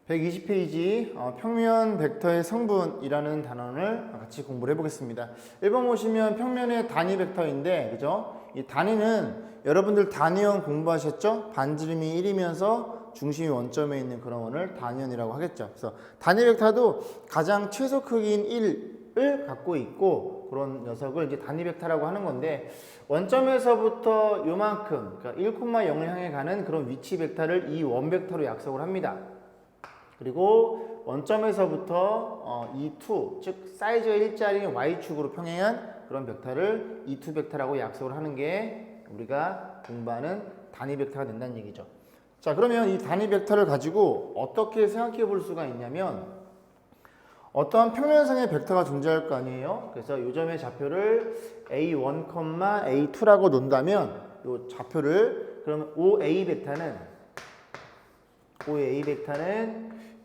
120페이지 평면 벡터의 성분이라는 단원을 같이 공부를 해보겠습니다. 1번 보시면 평면의 단위 벡터인데, 그죠? 이 단위는 여러분들 단위원 공부하셨죠? 반지름이 1이면서 중심이 원점에 있는 그런 원을 단위원이라고 하겠죠. 그래서 단위 벡터도 가장 최소 크기인 1을 갖고 있고, 그런 녀석을 이제 단위 벡터라고 하는 건데, 원점에서부터 요만큼, 그러니까 1,0을 향해 가는 그런 위치 벡터를 이 원 벡터로 약속을 합니다. 그리고 원점에서부터 E2, 즉 사이즈가 일자리인 Y축으로 평행한 그런 벡터를 E2 벡터라고 약속을 하는 게 우리가 공부하는 단위 벡터가 된다는 얘기죠. 자, 그러면 이 단위 벡터를 가지고 어떻게 생각해 볼 수가 있냐면, 어떠한 평면상의 벡터가 존재할 거 아니에요. 그래서 이 점의 좌표를 A1, A2라고 놓는다면 이 좌표를, 그러면 OA 벡터는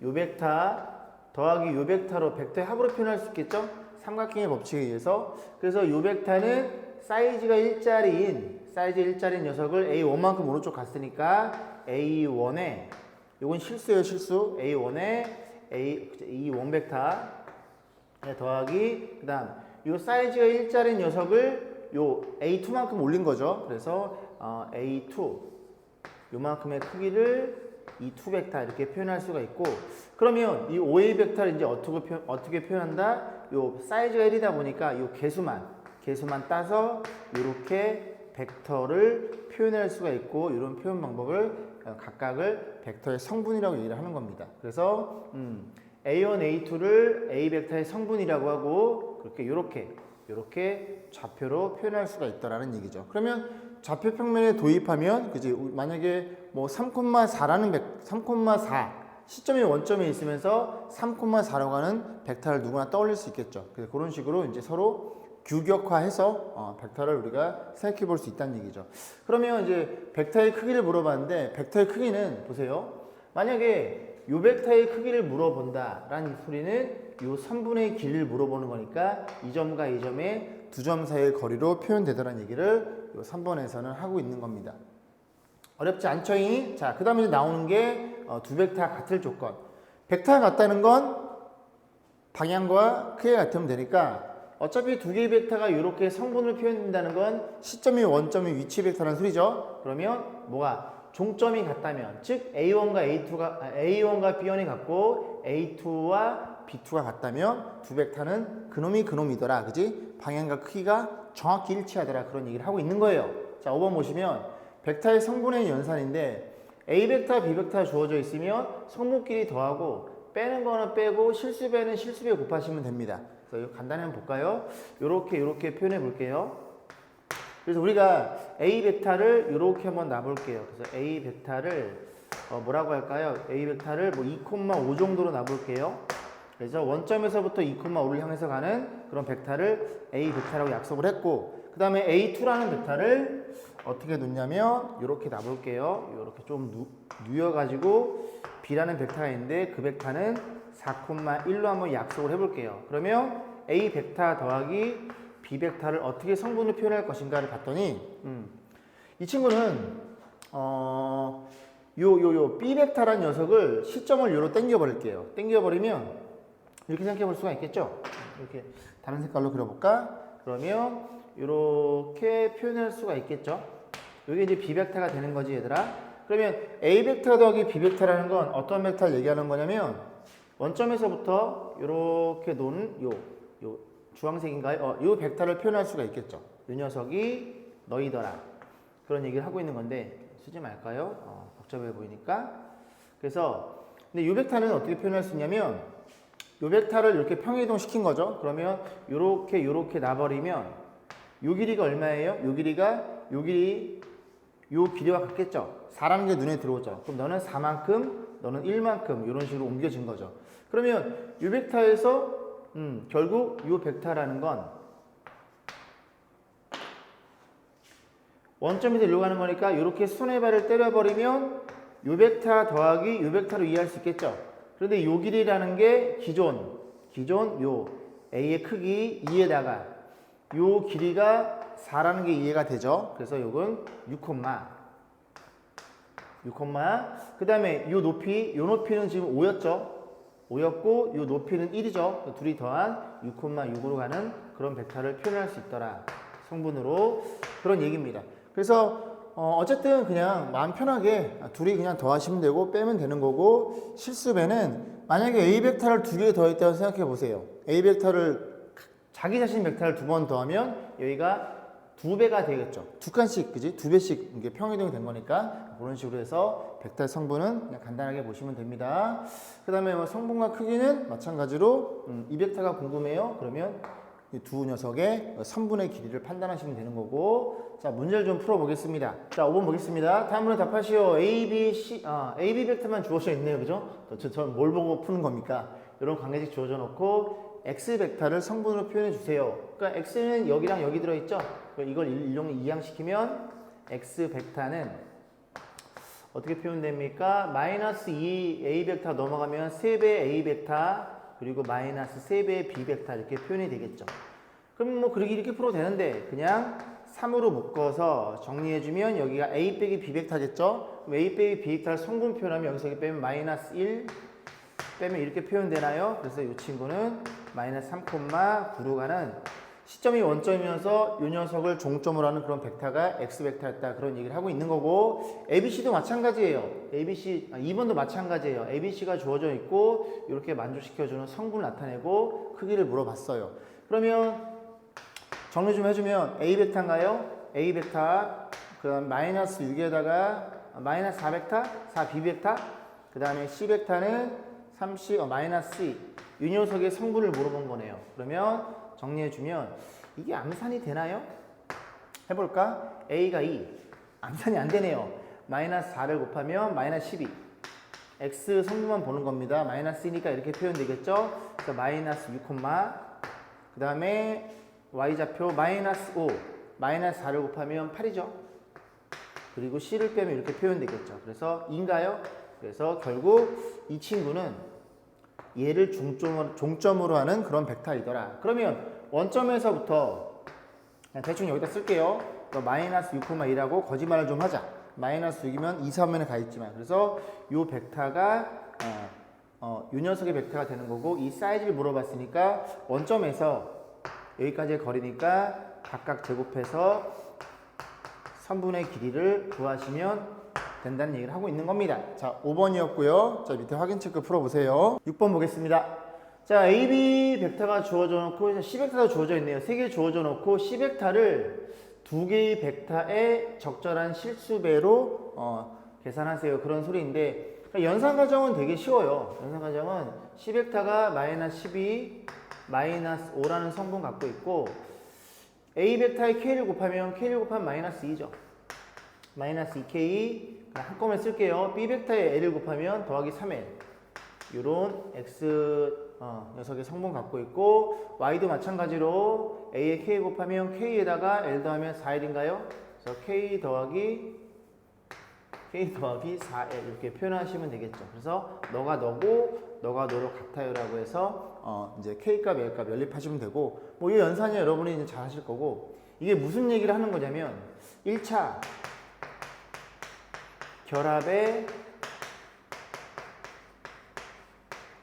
요 벡터 더하기 요 벡터로 벡터의 합으로 표현할 수 있겠죠? 삼각형의 법칙에 의해서. 그래서 요 벡터는 사이즈가 일자리인 녀석을 A1만큼 오른쪽 갔으니까 A1에, 요건 실수예요, 실수. A1에 E1 벡터 더하기, 그 다음 요 사이즈가 일자리인 녀석을 요 A2만큼 올린 거죠. 그래서 A2 요만큼의 크기를 E2 벡터 이렇게 표현할 수가 있고, 그러면 이 OA 벡터를 이제 어떻게 표현한다? 요 사이즈가 1이다 보니까 요 개수만 따서 이렇게 벡터를 표현할 수가 있고, 이런 표현 방법을 각각을 벡터의 성분이라고 얘기를 하는 겁니다. 그래서 A1, A2를 A 벡터의 성분이라고 하고, 그렇게 이렇게 좌표로 표현할 수가 있다라는 얘기죠. 그러면 좌표 평면에 도입하면, 그지? 만약에 뭐 3,4 시점이 원점에 있으면서 3,4로 가는 벡터를 누구나 떠올릴 수 있겠죠. 그래서 그런 식으로 이제 서로 규격화해서 벡터를 우리가 생각해 볼 수 있다는 얘기죠. 그러면 이제 벡터의 크기를 물어봤는데, 벡터의 크기는 보세요. 만약에 요 벡터의 크기를 물어본다라는 소리는 요 선분의 길이를 물어보는 거니까 이 점과 이 점의 두 점 사이의 거리로 표현되더라는 얘기를 요 3번에서는 하고 있는 겁니다. 어렵지 않죠? 자, 그 다음에 나오는 게 두 벡터가 같을 조건. 벡터가 같다는 건 방향과 크기가 같으면 되니까, 어차피 두 개의 벡터가 이렇게 성분을 표현된다는 건 시점이 원점이 위치 벡터라는 소리죠. 그러면 뭐가 종점이 같다면, 즉 A1과 B1이 같고 A2와 B2가 같다면 두 벡터는 그놈이 그놈이더라, 그지? 방향과 크기가 정확히 일치하더라, 그런 얘기를 하고 있는 거예요. 자, 5번 보시면 벡터의 성분의 연산인데, A 벡터, B 벡터가 주어져 있으면 성분끼리 더하고, 빼는 거는 빼고 실수배는 실수배 곱하시면 됩니다. 그래서 이거 간단히 한번 볼까요? 이렇게 표현해 볼게요. 그래서 우리가 A 벡터를 이렇게 한번 놔볼게요. 그래서 A 벡터를 뭐라고 할까요? A 벡터를 뭐 2,5 정도로 놔볼게요. 그래서 원점에서부터 2,5를 향해서 가는 그런 벡터를 A 벡터라고 약속을 했고, 그 다음에 A2라는 벡터를 어떻게 놓냐면 이렇게 놔볼게요. 이렇게 좀 누여가지고 B라는 벡터가 있는데, 그 벡터는 4,1로 한번 약속을 해볼게요. 그러면 A 벡터 더하기 B 벡터를 어떻게 성분을 표현할 것인가를 봤더니, 이 친구는 B 벡터라는 녀석을 시점을 요로 당겨버릴게요. 당겨버리면 이렇게 생각해 볼 수가 있겠죠? 이렇게 다른 색깔로 그려볼까? 그러면 이렇게 표현할 수가 있겠죠? 이게 이제 B 벡터가 되는 거지, 얘들아. 그러면 A 벡터 더하기 B 벡터라는 건 어떤 벡터를 얘기하는 거냐면, 원점에서부터 이렇게 놓은 요 주황색인가요? 요 벡터를 표현할 수가 있겠죠. 이 녀석이 너희더라, 그런 얘기를 하고 있는 건데, 쓰지 말까요? 복잡해 보이니까. 그래서 근데 요 벡터는 어떻게 표현할 수 있냐면, 요 벡터를 이렇게 평행이동 시킨 거죠. 그러면 요렇게 놔버리면 요 길이가 얼마예요? 요 길이와 같겠죠. 4라는 게 눈에 들어오죠. 그럼 너는 4만큼, 너는 1만큼 이런 식으로 옮겨진 거죠. 그러면 요 벡터에서 결국 요 벡터라는 건 원점에서 일로 가는 거니까 이렇게 손해발을 때려버리면 요 벡터 더하기 요 벡터로 이해할 수 있겠죠. 그런데 요 길이라는 게 기존 요 A의 크기 2에다가 요 길이가 4라는 게 이해가 되죠. 그래서 요건 6, 6, 그 다음에 요 높이는 지금 5였죠. 5였고 요 높이는 1이죠. 둘이 더한 6,6으로 가는 그런 벡터를 표현할 수 있더라. 성분으로. 그런 얘기입니다. 그래서 어쨌든 그냥 마음 편하게 둘이 그냥 더하시면 되고 빼면 되는 거고, 실습에는 만약에 A 벡터를 2개 더했다고 생각해 보세요. A 벡터를 자기 자신 벡터를 2번 더하면 여기가 2배가 되겠죠. 2칸씩, 그지? 2배씩 이게 평이동이 된 거니까 그런 식으로 해서 벡터의 성분은 그냥 간단하게 보시면 됩니다. 그 다음에 뭐 성분과 크기는 마찬가지로 이 벡터가 궁금해요. 그러면 이 두 녀석의 선분의 길이를 판단하시면 되는 거고. 자, 문제를 좀 풀어보겠습니다. 자, 5번 보겠습니다. 다음 문제 답하시오. A, B, C, A, B 벡터만 주어져 있네요. 그죠? 저는 뭘 보고 푸는 겁니까? 이런 관계식 주어져 놓고 X 벡터를 성분으로 표현해 주세요. 그러니까 X는 여기랑 여기 들어있죠? 이걸 이항시키면 X 벡터는 어떻게 표현됩니까? 마이너스 2 A 벡터 넘어가면 3배 A 벡터 그리고 마이너스 3배의 B 벡터 이렇게 표현이 되겠죠. 그럼 뭐 이렇게 풀어도 되는데 그냥 3으로 묶어서 정리해주면 여기가 A 빼기 B 벡터겠죠? 그럼 A 빼기 B 벡터를 성분 표현하면 여기서 여기 빼면 마이너스 1 빼면 이렇게 표현되나요? 그래서 이 친구는 마이너스 3,9로 가는 시점이 원점이어서 이 녀석을 종점으로 하는 그런 벡터가 X 벡터였다. 그런 얘기를 하고 있는 거고, ABC도 마찬가지예요. 2번도 마찬가지예요. ABC가 주어져 있고 이렇게 만족시켜주는 성분을 나타내고 크기를 물어봤어요. 그러면 정리 좀 해주면 A 벡터인가요? A 벡터, 그 다음 마이너스 6에다가 마이너스 4 벡터, 4 B 벡터, 그 다음에 C 벡터는 마이너스 2. 이 녀석의 성분을 물어본 거네요. 그러면 정리해주면 이게 암산이 되나요? 해볼까? A가 2. 암산이 안 되네요. 마이너스 4를 곱하면 마이너스 12. X 성분만 보는 겁니다. 마이너스니까 이렇게 표현되겠죠? 그래서 마이너스 6, 그 다음에 Y좌표 마이너스 5. 마이너스 4를 곱하면 8이죠? 그리고 C를 빼면 이렇게 표현되겠죠. 그래서 2인가요? 그래서 결국 이 친구는 얘를 종점으로 하는 그런 벡터이더라. 그러면 원점에서부터 그냥 대충 여기다 쓸게요. 마이너스 6,2라고 거짓말을 좀 하자. 마이너스 6이면 2, 3면에 가 있지만. 그래서 이 벡터가 이 녀석의 벡터가 되는 거고, 이 사이즈를 물어봤으니까 원점에서 여기까지의 거리니까 각각 제곱해서 선분의 길이를 구하시면 된다는 얘기를 하고 있는 겁니다. 자, 5번이었고요. 자, 밑에 확인 체크 풀어보세요. 6번 보겠습니다. 자, AB 벡터가 주어져 놓고 C 벡터가 주어져 있네요. 3개 주어져 놓고 C 벡터를 2개의 벡터의 적절한 실수배로 계산하세요. 그런 소리인데, 연산 과정은 되게 쉬워요. 연산 과정은 C 벡터가 마이너스 12, 마이너스 5라는 성분 갖고 있고, A 벡터의 K를 곱하면 K를 곱하면 마이너스 2죠. 마이너스 2K 한꺼번에 쓸게요. B 벡터의 L을 곱하면 더하기 3L. 요런 X 녀석의 성분 갖고 있고, Y도 마찬가지로 A의 K 곱하면 K에다가 L 더하면 4L인가요? 그래서 K 더하기 4L 이렇게 표현하시면 되겠죠. 그래서 너가 너고 너가 너로 같아요 라고 해서 이제 K값, L값 연립하시면 되고, 뭐 이 연산이 여러분이 이제 잘 하실 거고, 이게 무슨 얘기를 하는 거냐면 1차 결합의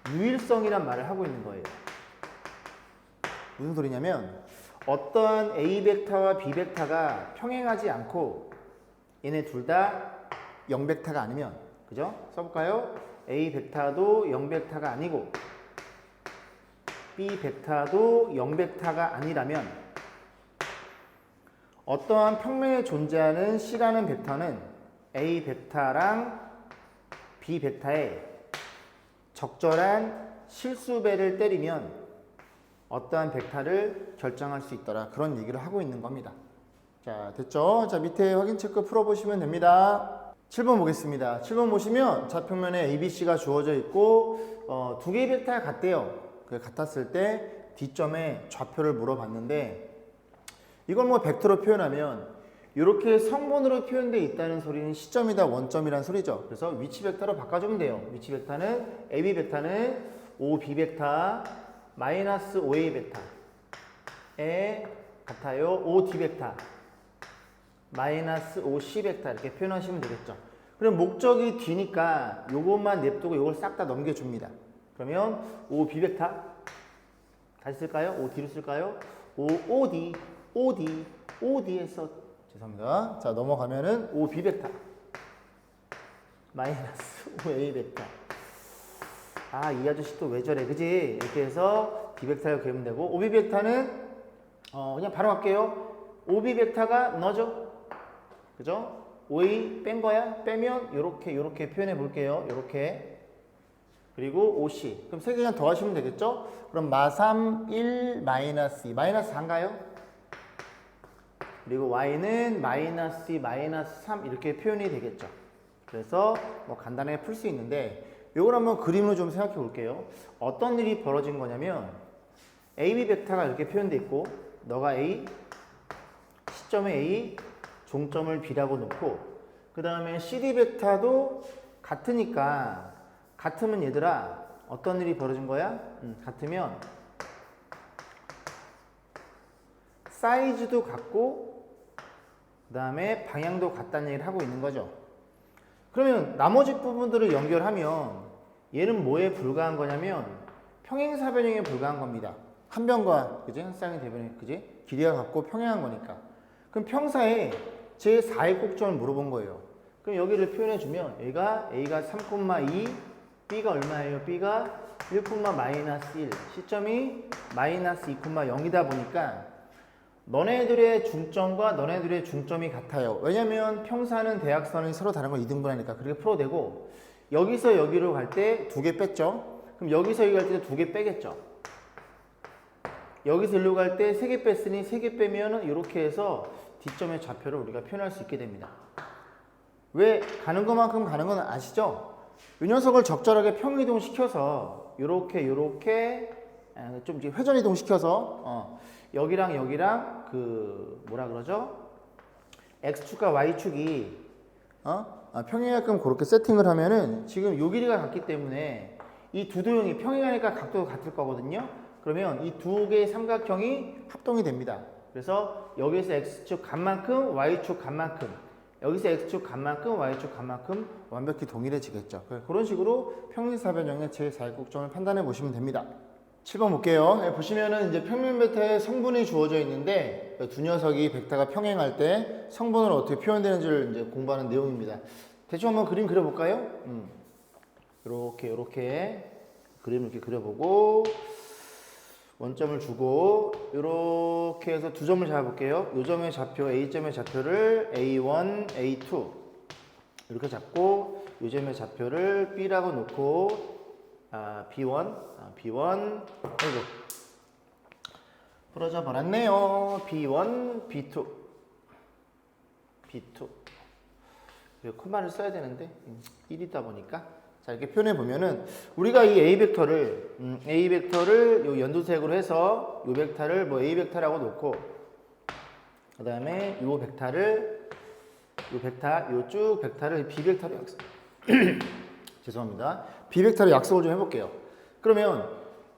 유일성이란 말을 하고 있는 거예요. 무슨 소리냐면 어떠한 A 벡터와 B 벡터가 평행하지 않고 얘네 둘 다 0벡터가 아니면, 그죠? 써볼까요? A 벡터도 0벡터가 아니고 B 벡터도 0벡터가 아니라면 어떠한 평면에 존재하는 C라는 벡터는 A 벡터랑 B 벡터의 적절한 실수배를 때리면 어떠한 벡터를 결정할 수 있더라. 그런 얘기를 하고 있는 겁니다. 자, 됐죠? 자, 밑에 확인 체크 풀어보시면 됩니다. 7번 보겠습니다. 7번 보시면 좌표면에 ABC가 주어져 있고 2개의 벡터가 같대요. 같았을 때 D점에 좌표를 물어봤는데, 이걸 뭐 벡터로 표현하면 이렇게 성분으로 표현되어 있다는 소리는 시점이다 원점이란 소리죠. 그래서 위치 벡터로 바꿔주면 돼요. 위치 벡터는 AB 벡터는 5B 벡터 마이너스 5A 벡터에 같아요. 5D 벡터 마이너스 5C 벡터 이렇게 표현하시면 되겠죠. 그럼 목적이 D니까 요것만 냅두고 요걸 싹 다 넘겨줍니다. 그러면 OB 벡터 다시 쓸까요? OD로 쓸까요? OD, OD, OD에서 죄송합니다. 자 넘어가면은 OB 벡터 마이너스 OA 벡터. 아, 이 아저씨 또 왜 저래, 그지? 이렇게 해서 D 벡터를 그리면 되고, OB 벡터는 그냥 바로 갈게요. OB 벡터가 너죠? 그죠? OA 뺀 거야? 빼면 요렇게 표현해 볼게요. 요렇게. 그리고 OC. 그럼 세 개 그냥 더 하시면 되겠죠? 그럼 마3 1 마이너스 2. 마이너스 4인가요? 그리고 Y는 마이너스 2 마이너스 3 이렇게 표현이 되겠죠. 그래서 뭐 간단하게 풀 수 있는데 이걸 한번 그림으로 좀 생각해 볼게요. 어떤 일이 벌어진 거냐면 AB 벡터가 이렇게 표현되어 있고 너가 A, 시점에 A, 종점을 B라고 놓고 그 다음에 CD 벡터도 같으니까 같으면 얘들아 어떤 일이 벌어진 거야? 같으면 사이즈도 같고 그 다음에 방향도 같다는 얘기를 하고 있는 거죠. 그러면 나머지 부분들을 연결하면 얘는 뭐에 불과한 거냐면 평행사변형에 불과한 겁니다. 한 변과 그지? 한 쌍의 대변이 그지? 길이가 같고 평행한 거니까. 그럼 평사에 제 4의 꼭점을 물어본 거예요. 그럼 여기를 표현해 주면 여기가 A가 3,2, B가 얼마예요? B가 1,-1, 시점이 마이너스 2,0이다 보니까 너네들의 중점과 너네들의 중점이 같아요. 왜냐면 평사는 대각선이 서로 다른 걸 2등분하니까 그렇게 풀어도 되고 여기서 여기로 갈 때 2개 뺐죠. 그럼 여기서 여기 갈 때 2개 빼겠죠. 여기서 일로 갈 때 3개 뺐으니 3개 빼면은 이렇게 해서 D점의 좌표를 우리가 표현할 수 있게 됩니다. 왜 가는 것만큼 가는 건 아시죠? 이 녀석을 적절하게 평이동 시켜서 요렇게 좀 회전 이동 시켜서 여기랑 여기랑 그 뭐라 그러죠? X축과 Y축이 평행하게끔 그렇게 세팅을 하면은 지금 요 길이가 같기 때문에 이 두 도형이 평행하니까 각도가 같을 거거든요. 그러면 이 두 개의 삼각형이 합동이 됩니다. 그래서 여기서 X축 값만큼 Y축 값만큼 여기서 X축 값만큼 Y축 값만큼 완벽히 동일해지겠죠. 그런 식으로 평행사변형의 제4의 꼭점을 판단해 보시면 됩니다. 7번 볼게요. 보시면은 이제 평면 벡터에 성분이 주어져 있는데 두 녀석이 벡터가 평행할 때 성분으로 어떻게 표현되는지를 이제 공부하는 내용입니다. 대충 한번 그림 그려볼까요? 이렇게 그림을 이렇게 그려보고 원점을 주고 이렇게 해서 두 점을 잡아볼게요. 이 점의 좌표 A점의 좌표를 A1, A2 이렇게 잡고 이 점의 좌표를 B라고 놓고 B1, 아이고 부러져 버렸네요. B1, B2 콤마를 써야 되는데 1이다 보니까 자 이렇게 표현해 보면은 우리가 이 A 벡터를 요 연두색으로 해서 요 벡터를 뭐 A 벡터라고 놓고 그 다음에 요 벡터를 쭉 벡터를 B 벡터로 약속 죄송합니다. B 벡터로 약속을 좀 해볼게요. 그러면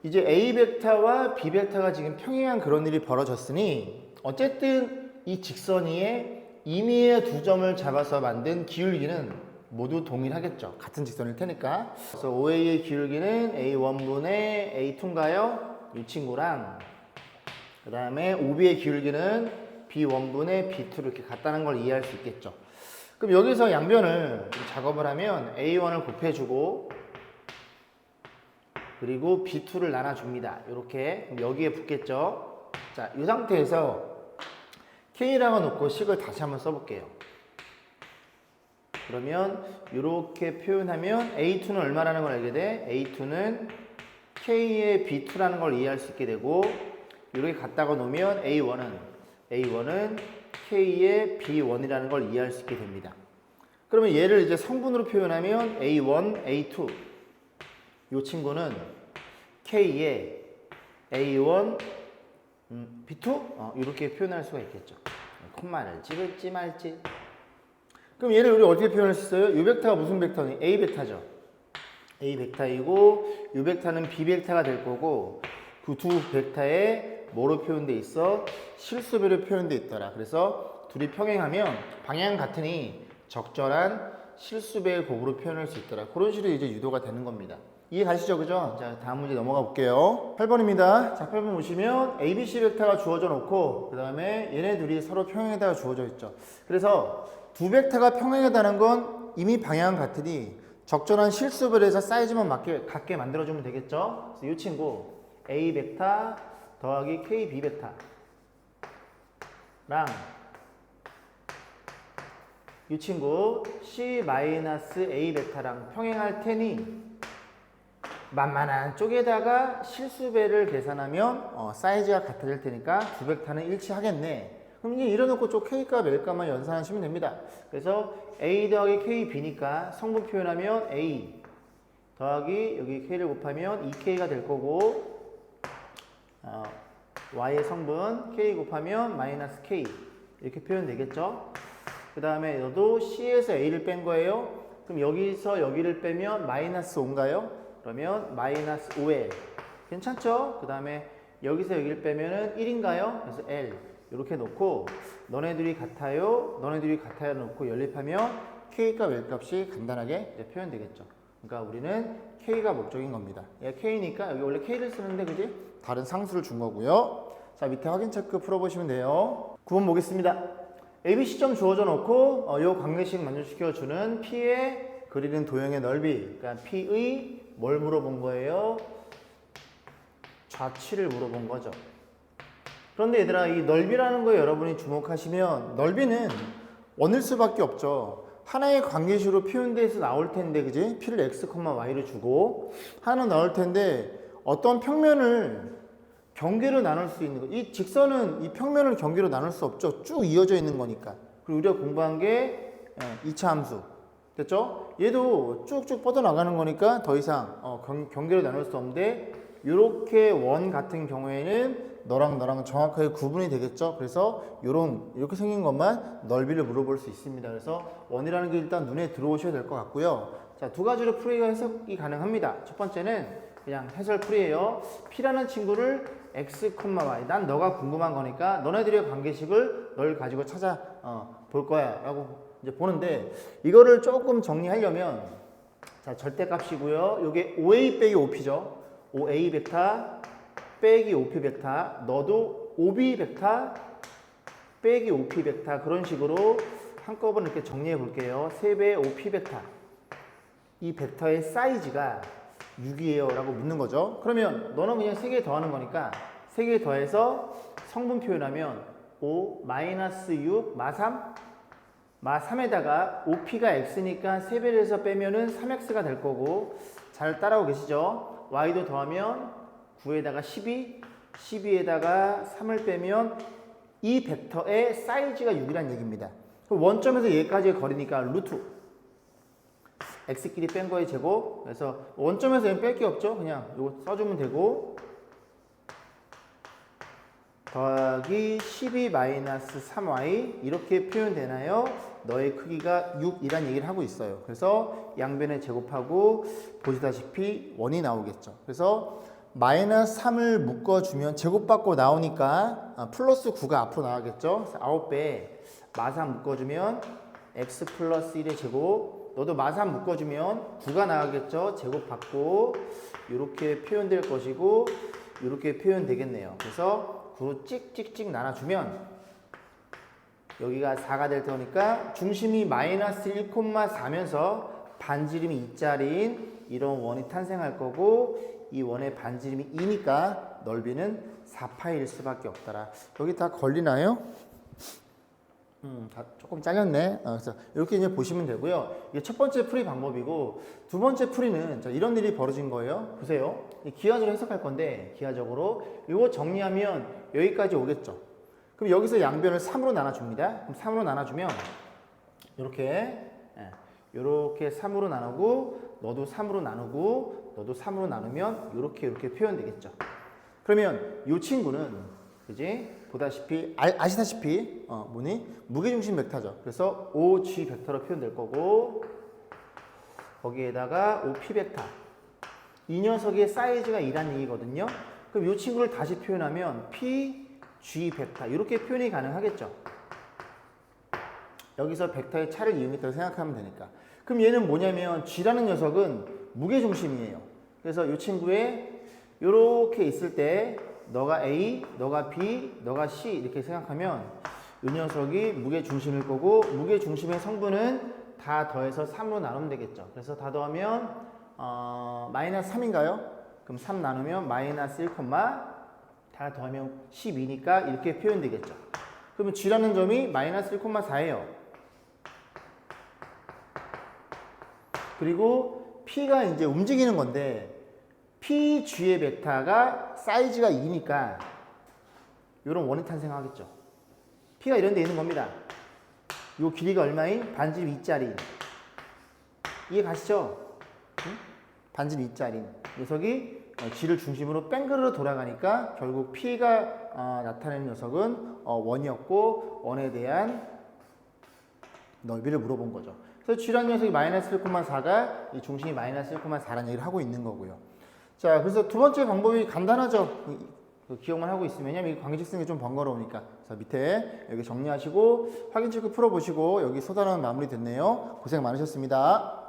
이제 A 벡터와 B 벡터가 지금 평행한 그런 일이 벌어졌으니 어쨌든 이 직선 위에 임의의 두 점을 잡아서 만든 기울기는 모두 동일하겠죠. 같은 직선일 테니까. 그래서 OA의 기울기는 A1분의 A2인가요? 이 친구랑 그 다음에 OB의 기울기는 B1분의 B2 이렇게 같다는 걸 이해할 수 있겠죠. 그럼 여기서 양변을 작업을 하면 A1을 곱해주고 그리고 B2를 나눠줍니다. 이렇게 여기에 붙겠죠. 자, 이 상태에서 K라고 놓고 식을 다시 한번 써볼게요. 그러면 이렇게 표현하면 A2는 얼마라는 걸 알게 돼? A2는 K의 B2라는 걸 이해할 수 있게 되고 이렇게 갖다가 놓으면 A1은 K의 B1이라는 걸 이해할 수 있게 됩니다. 그러면 얘를 이제 성분으로 표현하면 A1, A2 이 친구는 K의 A1, B2 이렇게 표현할 수가 있겠죠. 콤마를 집을지 말지. 그럼 얘를 우리 어떻게 표현할 수 있어요? 이 벡터가 무슨 벡터니? A 벡터죠. A 벡터이고 이 벡터는 B 벡터가 될 거고 그 두 벡터에 뭐로 표현돼 있어? 실수배로 표현돼 있더라. 그래서 둘이 평행하면 방향 같으니 적절한 실수배의 곱으로 표현할 수 있더라. 그런 식으로 이제 유도가 되는 겁니다. 이해 가시죠? 그죠? 자, 다음 문제 넘어가 볼게요. 8번입니다. 자, 8번 보시면 ABC 벡터가 주어져 놓고 그 다음에 얘네 둘이 서로 평행에다가 주어져 있죠. 그래서 두 벡터가 평행하다는 건 이미 방향은 같으니 적절한 실수배에서 사이즈만 같게 만들어주면 되겠죠. 그래서 이 친구 A 벡터 더하기 KB 벡터랑 이 친구 C-A 벡터랑 평행할 테니 만만한 쪽에다가 실수배를 계산하면 사이즈가 같아질 테니까 두 벡터는 일치하겠네. 그럼 이제 이래놓고 쪽 K값, L값만 연산하시면 됩니다. 그래서 A 더하기 K, B니까 성분 표현하면 A 더하기 여기 K를 곱하면 2K가 될 거고 Y의 성분 K 곱하면 마이너스 K 이렇게 표현되겠죠. 그 다음에 너도 C에서 A를 뺀 거예요. 그럼 여기서 여기를 빼면 마이너스 5인가요? 그러면 마이너스 5L 괜찮죠? 그 다음에 여기서 여기를 빼면은 1인가요? 그래서 L 이렇게 놓고 너네들이 같아요 너네들이 같아요 놓고 연립하면 K값 L값이 간단하게 이제 표현되겠죠. 그러니까 우리는 K가 목적인 겁니다. 얘 K니까 여기 원래 K를 쓰는데 그지? 다른 상수를 준 거고요. 자, 밑에 확인 체크 풀어보시면 돼요. 9번 보겠습니다. ABC점 주어져 놓고 요 관계식 만족시켜 주는 P의 그리는 도형의 넓이, 그러니까 P의 뭘 물어본 거예요? 좌치를 물어본 거죠. 그런데 얘들아, 이 넓이라는 거에 여러분이 주목하시면 넓이는 원일 수밖에 없죠. 하나의 관계식으로 표현돼서 나올 텐데, 그지? P를 X, Y로 주고 하나는 나올 텐데 어떤 평면을 경계로 나눌 수 있는 거. 이 직선은 이 평면을 경계로 나눌 수 없죠. 쭉 이어져 있는 거니까. 그리고 우리가 공부한 게 2차 함수. 됐죠? 얘도 쭉쭉 뻗어나가는 거니까 더 이상 경계로 나눌 수 없는데 이렇게 원 같은 경우에는 너랑 너랑 정확하게 구분이 되겠죠? 그래서 이렇게 생긴 것만 넓이를 물어볼 수 있습니다. 그래서 원이라는 게 일단 눈에 들어오셔야 될 것 같고요. 자, 두 가지로 풀이가 해석이 가능합니다. 첫 번째는 그냥 해설 풀이에요. P라는 친구를 X, Y. 난 너가 궁금한 거니까 너네들의 관계식을 널 가지고 찾아 볼 거야 라고 이제 보는데 이거를 조금 정리하려면 자, 절대값이고요. 요게 OA 빼기 OP죠. OA 벡터 빼기 OP 벡터. 너도 OB 벡터 빼기 OP 벡터 그런 식으로 한꺼번에 이렇게 정리해 볼게요. 3배의 OP 벡터. 이 벡터의 사이즈가 6이에요 라고 묻는 거죠. 그러면 너는 그냥 3개 더하는 거니까 3개 더해서 성분 표현하면 5 마이너스 6 마 3 마 3에다가 OP가 X니까 3배를 해서 빼면은 3X가 될 거고 잘 따라오고 계시죠? Y도 더하면 9에다가 12 12에다가 3을 빼면 이 벡터의 사이즈가 6이란 얘기입니다. 그럼 원점에서 얘까지의 거리니까 루트 X끼리 뺀 거의 제곱. 그래서 원점에서 뺄 게 없죠. 그냥 이거 써주면 되고 더하기 12 마이너스 3y 이렇게 표현되나요? 너의 크기가 6이란 얘기를 하고 있어요. 그래서 양변에 제곱하고 보시다시피 원이 나오겠죠. 그래서 마이너스 3을 묶어주면 제곱받고 나오니까 플러스 9가 앞으로 나가겠죠. 그래서 9배 마3 묶어주면 x 플러스 1의 제곱. 너도 마3 묶어주면 9가 나가겠죠. 제곱받고 이렇게 표현될 것이고 이렇게 표현되겠네요. 그래서 9로 찍찍찍 나눠주면 여기가 4가 될 테니까 중심이 마이너스 1,4면서 반지름이 2짜리인 이런 원이 탄생할 거고 이 원의 반지름이 2니까 넓이는 4파일 수밖에 없더라. 여기 다 걸리나요? 다 조금 잘렸네. 그래서 이렇게 이제 보시면 되고요. 이게 첫 번째 풀이 방법이고 두 번째 풀이는 자, 이런 일이 벌어진 거예요. 보세요. 기하적으로 해석할 건데 기하적으로 이거 정리하면 여기까지 오겠죠. 그럼 여기서 양변을 3으로 나눠줍니다. 그럼 3으로 나눠주면 이렇게 3으로 나누고 너도 3으로 나누고 너도 3으로 나누면 이렇게 표현되겠죠. 그러면 이 친구는 그지? 보다시피 아시다시피 무게중심 벡터죠. 그래서 OG 벡터로 표현될 거고 거기에다가 OP 벡터 이 녀석의 사이즈가 2란 얘기거든요. 그럼 이 친구를 다시 표현하면 PG 벡터 이렇게 표현이 가능하겠죠. 여기서 벡터의 차를 이용했다고 생각하면 되니까. 그럼 얘는 뭐냐면 G라는 녀석은 무게중심이에요. 그래서 이 친구의 이렇게 있을 때 너가 A, 너가 B, 너가 C 이렇게 생각하면 이 녀석이 무게중심일 거고 무게중심의 성분은 다 더해서 3으로 나누면 되겠죠. 그래서 다 더하면 마이너스 3인가요? 그럼 3 나누면 마이너스 1, 다 더하면 12니까 이렇게 표현되겠죠. 그러면 G라는 점이 마이너스 1,4예요. 그리고 P가 이제 움직이는 건데 PG의 벡터가 사이즈가 2니까 이런 원이 탄생하겠죠. P가 이런 데 있는 겁니다. 요 길이가 얼마인? 반지 2짜리. 이해 가시죠? 응? 반지 2짜리. 녀석이 G를 중심으로 뺑그르르 돌아가니까 결국 P가 나타내는 녀석은 원이었고 원에 대한 넓이를 물어본 거죠. 그래서 G라는 녀석이 마이너스 1,4가 이 중심이 마이너스 1,4라는 얘기를 하고 있는 거고요. 자, 그래서 두 번째 방법이 간단하죠. 기억만 하고 있으면 이 관계식 쓰는 게 좀 번거로우니까. 그래서 밑에 여기 정리하시고 확인 체크 풀어보시고 여기 소단원 마무리 됐네요. 고생 많으셨습니다.